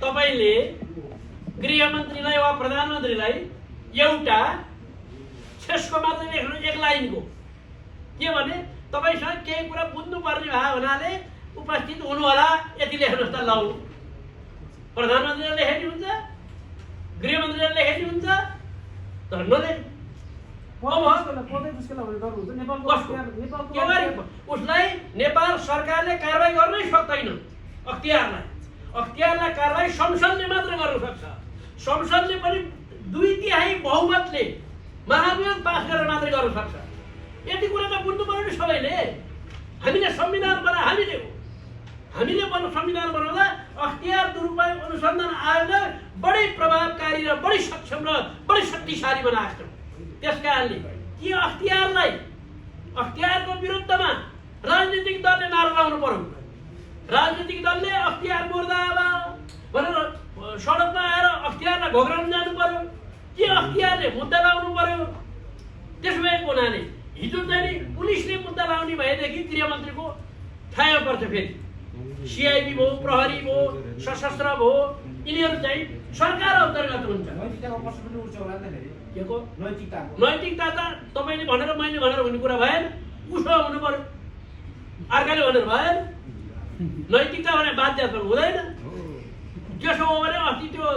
तपाईले गृहमन्त्रीलाई वा प्रधानमन्त्रीलाई एउटा त्यसको मात्र लेख्नु एक लाइनको के भने तपाईसँग केही कुरा बुझ्नु पर्ने भयो हुनाले उपस्थित हुनु होला यति लेख्नुहोस् त लौ प्रधानमन्त्रीले लेखेनी हुन्छ गृहमन्त्रीले लेखेनी हुन्छ तर नलेख उसलाई नेपाल सरकारले कारबाही गर्नै सक्दैन अख्तियारलाई कारबाही संसदले मात्र गर्न सक्छ संसदले पनि 2/3 बहुमतले महाभियोग पास गरेर मात्रै गर्न सक्छ यति कुरा त बुझ्नु पर्यो नि सबैले हामीले संविधान बना हामीले संविधान बनाउँदा अख्तियार दुरुपयोग अनुसन्धान आयोगलाई बढी प्रभावकारी र बढी सक्षम र बढी शक्तिशाली बनाएको छौँ त्यसकारणले कि अख्तियारको विरुद्धमा राजनीतिक दलले नारा लाउनु पर्यो राजनीतिक दलले अख्तियार मुर्दाबाद भनेर सडकमा आएर अख्तियारलाई घोक्राउन जानु पर्यो कि अख्तियारले मुद्दा लाउनु पर्यो त्यसो भएको हुनाले हिजो चाहिँ पुलिसले मुद्दा लाउने भएदेखि गृहमन्त्रीको ठाउँ पर्छ फेरि सिआइबी भयो प्रहरी भयो सशस्त्र भयो यिनीहरू चाहिँ सरकार अन्तर्गत हुन्छ नैतिकता त तपाईँले भनेर मैले भनेर हुने कुरा भएन उसो हुनु पर्यो अर्काले भनेर भएन नैतिकता भने बाध्य हुँदैन त्यसो हो भने अस्ति त्यो